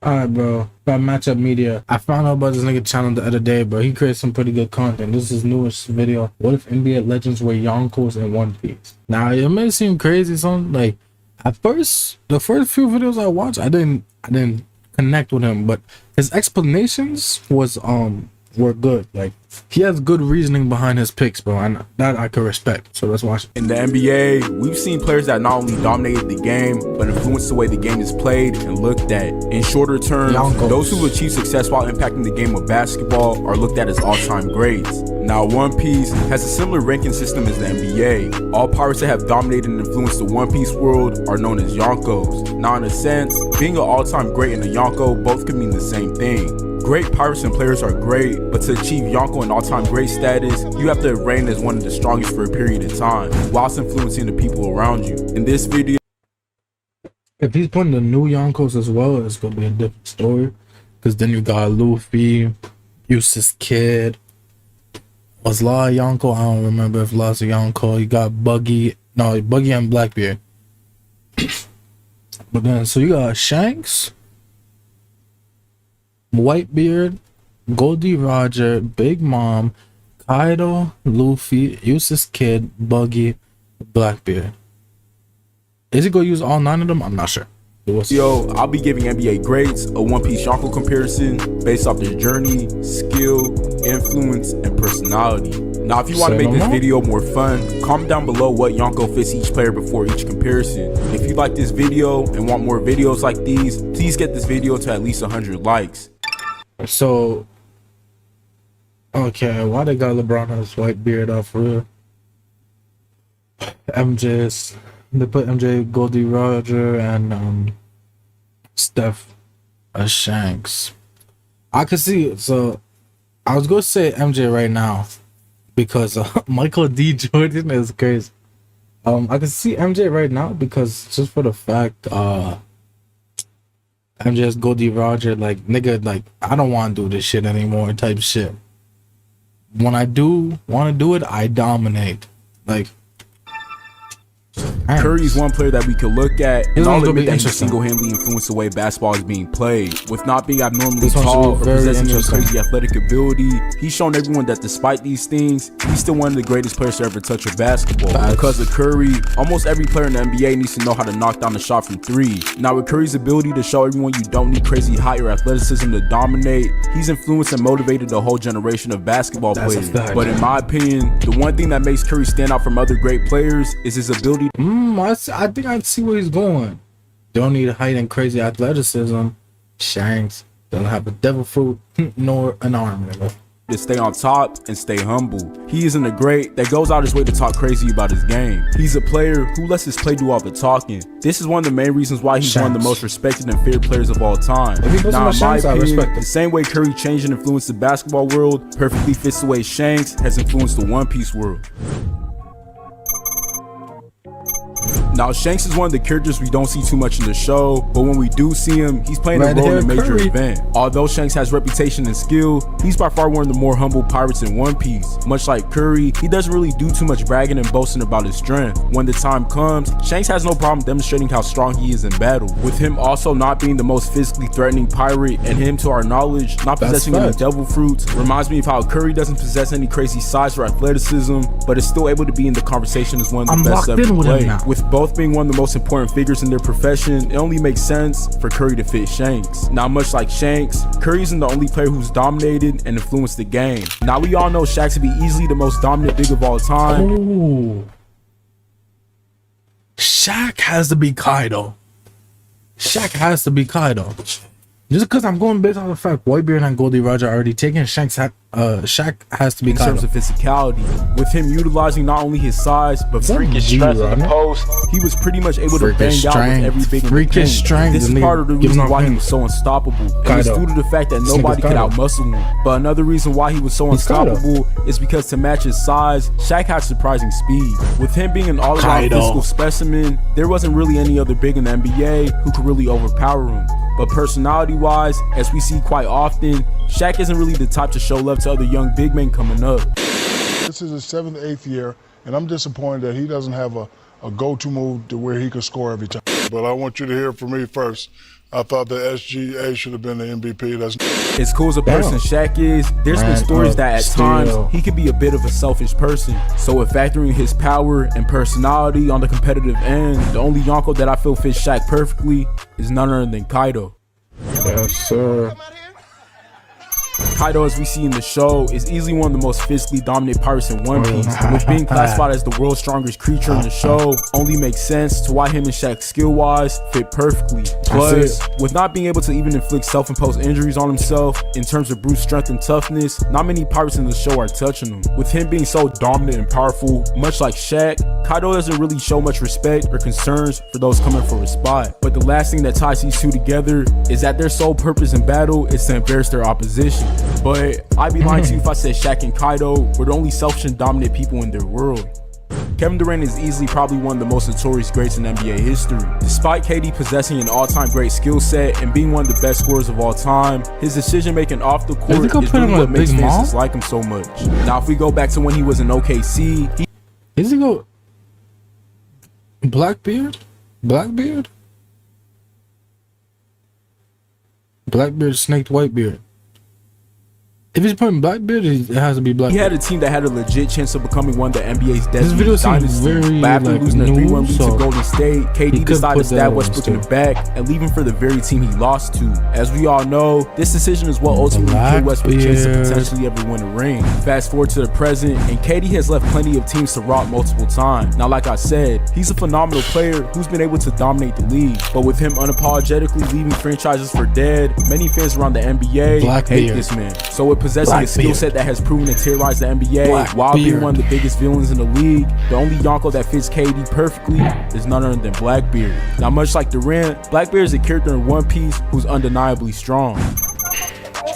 Alright, bro. About Matchup Media. I found out about this nigga channel the other day, bro. He created some pretty good content. This is his newest video. What if NBA legends were Yonkos in One Piece? Now, it may seem crazy, son. Like, at first, the first few videos I watched, I didn't connect with him, but his explanations were good. Like, he has good reasoning behind his picks, bro, and that I could respect. So let's watch it. In the NBA, we've seen players that not only dominated the game, but influenced the way the game is played and looked at. In shorter terms, Yonkos. those who achieve success while impacting the game of basketball are looked at as all-time greats. Now, One Piece has a similar ranking system as the NBA. All pirates that have dominated and influenced the One Piece world are known as Yonkos. Now, in a sense, being an all-time great and a Yonko both could mean the same thing. Great pirates and players are great, but to achieve Yonko and all-time great status, you have to reign as one of the strongest for a period of time, whilst influencing the people around you. In this video, if he's putting the new Yonkos as well, it's gonna be a different story. Because then you got Luffy, Useless Kid, was Law a Yonko? I don't remember if Law's a Yonko. You got Buggy and Blackbeard. But then, so you got Shanks, Whitebeard, Goldie Roger, Big Mom, Kaido, Luffy, Useless Kid, Buggy, Blackbeard. Is he gonna use all 9 of them? I'm not sure. I'll be giving NBA greats a One Piece Yonko comparison based off their journey, skill, influence, and personality. Now, if you want to make this video more fun, comment down below what Yonko fits each player before each comparison. If you like this video and want more videos like these, please get this video to at least 100 likes. So, okay, why they got LeBron on his white beard off real? They put MJ, Goldie Roger, and Steph as Shanks. I could see, so I was gonna say MJ right now because Michael D. Jordan is crazy. I can see MJ right now because just for the fact MJ's Goldie Roger, like, nigga, like, I don't want to do this shit anymore type shit. When I do want to do it, I dominate. Like, Curry's one player that we could look at, and I'll admit that he single-handedly influenced the way basketball is being played. With not being abnormally tall or possessing a crazy athletic ability, he's shown everyone that despite these things, he's still one of the greatest players to ever touch a basketball. Because of Curry, almost every player in the NBA needs to know how to knock down a shot from 3. Now, with Curry's ability to show everyone you don't need crazy height or athleticism to dominate, he's influenced and motivated a whole generation of basketball players. But in my opinion, the one thing that makes Curry stand out from other great players is his ability I think I see where he's going. Don't need height and crazy athleticism. Shanks doesn't have a devil fruit nor an arm. To stay on top and stay humble. He isn't a great that goes out his way to talk crazy about his game. He's a player who lets his play do all the talking. This is one of the main reasons why he's one of the most respected and feared players of all time. Now, in my opinion, the same way Curry changed and influenced the basketball world perfectly fits the way Shanks has influenced the One Piece world. Now, Shanks is one of the characters we don't see too much in the show, but when we do see him, he's playing a role in a major event. Although Shanks has reputation and skill, he's by far one of the more humble pirates in One Piece. Much like Curry, he doesn't really do too much bragging and boasting about his strength. When the time comes, Shanks has no problem demonstrating how strong he is in battle. With him also not being the most physically threatening pirate, and him, to our knowledge, not possessing any devil fruits, reminds me of how Curry doesn't possess any crazy size or athleticism, but is still able to be in the conversation as one of the best ever played. With both being one of the most important figures in their profession, it only makes sense for Curry to fit Shanks. Now, much like Shanks, Curry isn't the only player who's dominated and influenced the game. Now, we all know Shaq to be easily the most dominant big of all time. Ooh. Shaq has to be Kaido. Shaq has to be Kaido. Just because I'm going based on the fact Whitebeard and Goldie Roger are already taken, Shaq has to be Kaido. In terms of physicality, with him utilizing not only his size but freakish strength in the post, he was pretty much able to bang out with every big freakish strength. This is part of the reason why he was so unstoppable. It was due to the fact that nobody could outmuscle him. But another reason why he was so unstoppable is because to match his size, Shaq had surprising speed. With him being an all-around physical specimen, there wasn't really any other big in the NBA who could really overpower him. But personality-wise, as we see quite often, Shaq isn't really the type to show love to other young big men coming up. This is his 7th, 8th year, and I'm disappointed that he doesn't have a go-to move to where he can score every time. But I want you to hear from me first. I thought that SGA should have been the MVP. That's As cool as a person Shaq is, there's been stories that at times he could be a bit of a selfish person. So with factoring his power and personality on the competitive end, the only Yonko that I feel fits Shaq perfectly is none other than Kaido. Yes, sir. Kaido, as we see in the show, is easily one of the most physically dominant pirates in One Piece, which being classified as the world's strongest creature in the show only makes sense to why him and Shaq skill-wise fit perfectly. Plus, with not being able to even inflict self-imposed injuries on himself in terms of brute strength and toughness, not many pirates in the show are touching him. With him being so dominant and powerful, much like Shaq, Kaido doesn't really show much respect or concerns for those coming for his spot. But the last thing that ties these two together is that their sole purpose in battle is to embarrass their opposition. But I'd be lying to you if I said Shaq and Kaido were the only selfish and dominant people in their world. Kevin Durant is easily probably one of the most notorious greats in NBA history. Despite KD possessing an all-time great skill set and being one of the best scorers of all time, his decision-making off the court is really what makes fans dislike him so much. Now, if we go back to when he was in OKC, is he go Blackbeard? Blackbeard? Blackbeard snaked Whitebeard. If he's putting Blackbeard, it has to be Blackbeard. He had a team that had a legit chance of becoming one of the NBA's deadliest dynasties. But after losing a 3-1 lead to Golden State, KD decided to stab Westbrook in the back and leave him for the very team he lost to. As we all know, this decision is what ultimately killed Westbrook's chance to potentially ever win a ring. Fast forward to the present, and KD has left plenty of teams to rot multiple times. Now, like I said, he's a phenomenal player who's been able to dominate the league. But with him unapologetically leaving franchises for dead, many fans around the NBA hate this man. So with possessing a skill set that has proven to terrorize the NBA while being one of the biggest villains in the league, the only Yonko that fits KD perfectly is none other than Blackbeard. Now, much like Durant, Blackbeard is a character in One Piece who's undeniably strong.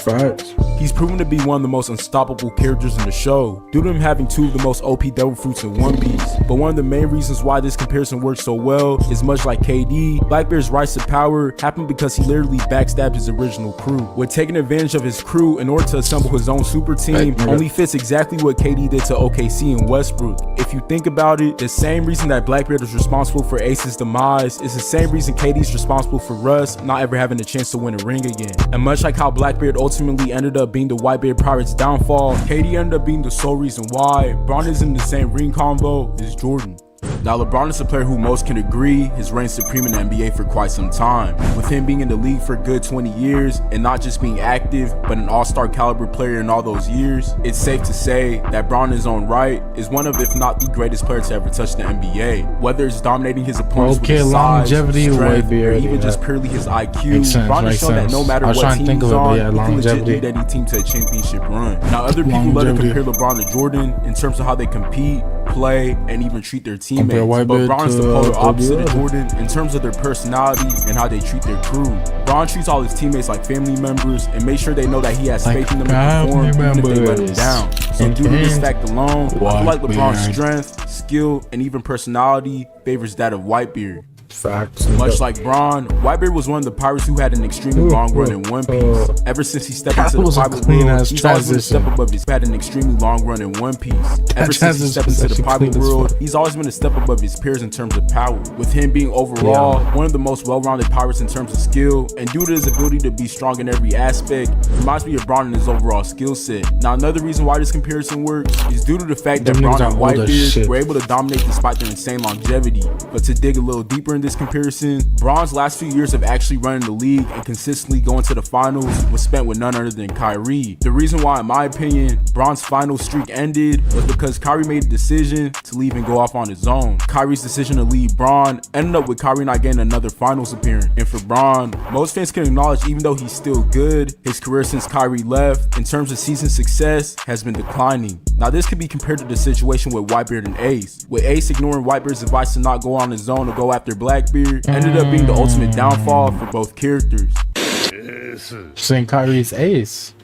Facts. He's proven to be one of the most unstoppable characters in the show, due to him having two of the most OP devil fruits in One Piece. But one of the main reasons why this comparison works so well is much like KD, Blackbeard's rise to power happened because he literally backstabbed his original crew. With taking advantage of his crew in order to assemble his own super team only fits exactly what KD did to OKC and Westbrook. If you think about it, the same reason that Blackbeard is responsible for Ace's demise is the same reason KD's responsible for Russ not ever having a chance to win a ring again. And much like how Blackbeard ultimately ended up being the Whitebeard Pirates' downfall, KD ended up being the sole reason why Bron is in the same ring convo as Jordan. Now, LeBron is a player who most can agree has reigned supreme in the NBA for quite some time, with him being in the league for a good 20 years and not just being active, but an all-star caliber player in all those years. It's safe to say that Bron in his own right is one of, if not the greatest player to ever touch the NBA. Whether it's dominating his opponents with his size, strength, or even just purely his IQ, Bron has shown that no matter what team he's on, he can legit lead any team to a championship run. Now, other people love to compare LeBron to Jordan in terms of how they compete, play, and even treat their teammates. But Bron is the polar opposite of Jordan in terms of their personality and how they treat their crew. Bron treats all his teammates like family members and makes sure they know that he has faith in them to perform even if they let him down. So due to this fact alone, I feel like LeBron's strength, skill, and even personality favors that of Whitebeard. Facts. Much like Bron, Whitebeard was one of the pirates who had an extremely long run in One Piece. Ever since he stepped into the pirate world, he's always been a step above his had an extremely long run in One Piece. Ever since he stepped into the pirate world, he's always been a step above his peers in terms of power. With him being overall one of the most well-rounded pirates in terms of skill, and due to his ability to be strong in every aspect, reminds me of Bron in his overall skill set. Now, another reason why this comparison works is due to the fact that Bron and Whitebeard were able to dominate despite their insane longevity. But to dig a little deeper in this comparison, Bron's last few years of actually running the league and consistently going to the finals was spent with none other than Kyrie. The reason why, in my opinion, Bron's final streak ended was because Kyrie made a decision to leave and go off on his own. Kyrie's decision to leave Bron ended up with Kyrie not getting another finals appearance. And for Bron, most fans can acknowledge even though he's still good, his career since Kyrie left, in terms of season success, has been declining. Now, this could be compared to the situation with Whitebeard and Ace, with Ace ignoring Whitebeard's advice to not go on his own or go after Blackbeard, ended up being the ultimate downfall for both characters. Saying Kyrie's Ace.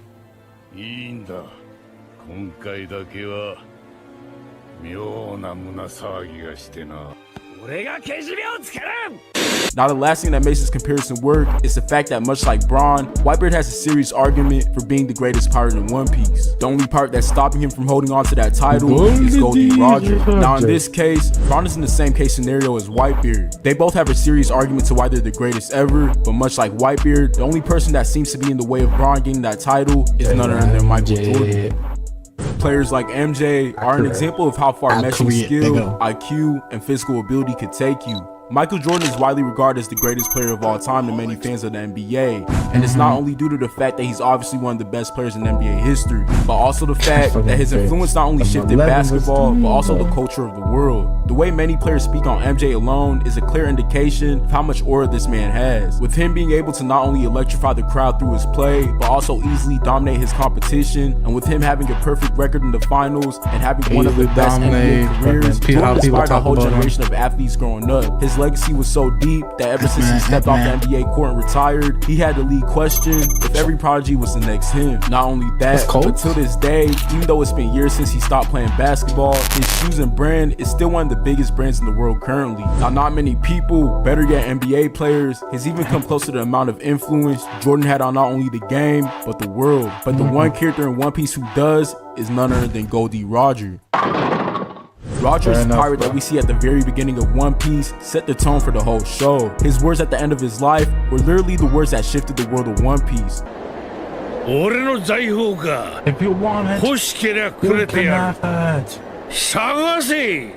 Now, the last thing that makes this comparison work is the fact that much like Bronn, Whitebeard has a serious argument for being the greatest pirate in One Piece. The only part that's stopping him from holding on to that title is Gol D. Roger. Now, in this case, Bronn is in the same case scenario as Whitebeard. They both have a serious argument to why they're the greatest ever, but much like Whitebeard, the only person that seems to be in the way of Bronn getting that title is none other than Michael Jordan. Players like MJ are an example of how far meshing skill, IQ, and physical ability could take you. Michael Jordan is widely regarded as the greatest player of all time to many fans of the NBA, and it's not only due to the fact that he's obviously one of the best players in NBA history, but also the fact that his influence not only shifted basketball, but also the culture of the world. The way many players speak on MJ alone is a clear indication of how much aura this man has, with him being able to not only electrify the crowd through his play, but also easily dominate his competition, and with him having a perfect record in the finals and having one of the best NBA careers, Jordan inspired a whole generation of athletes growing up. His legacy was so deep that ever since he stepped off the NBA court and retired, he had the lead question if every prodigy was the next him. Not only that, but to this day, even though it's been years since he stopped playing basketball, his shoes and brand is still one of the biggest brands in the world currently. Now, not many people, better yet NBA players, has even come close to the amount of influence Jordan had on not only the game, but the world. But the one character in One Piece who does is none other than Gol D. Roger. Roger's pirate that we see at the very beginning of One Piece set the tone for the whole show. His words at the end of his life were literally the words that shifted the world of One Piece. If you want it, you can have it.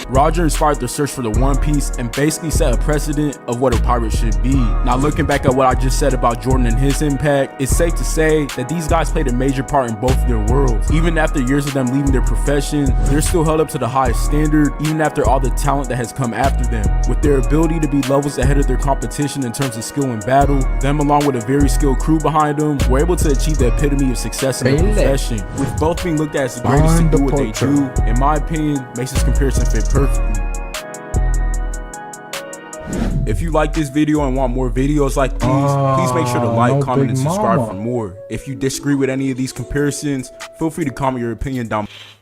Roger inspired the search for the One Piece and basically set a precedent of what a pirate should be. Now, looking back at what I just said about Jordan and his impact, it's safe to say that these guys played a major part in both of their worlds. Even after years of them leaving their profession, they're still held up to the highest standard, even after all the talent that has come after them. With their ability to be levels ahead of their competition in terms of skill in battle, them along with a very skilled crew behind them were able to achieve the epitome of success in their profession. With both being looked at as the greatest to do what they do, in my opinion, makes this comparison fit perfectly. If you like this video and want more videos like these, please make sure to like, comment, and subscribe for more. If you disagree with any of these comparisons, feel free to comment your opinion down below.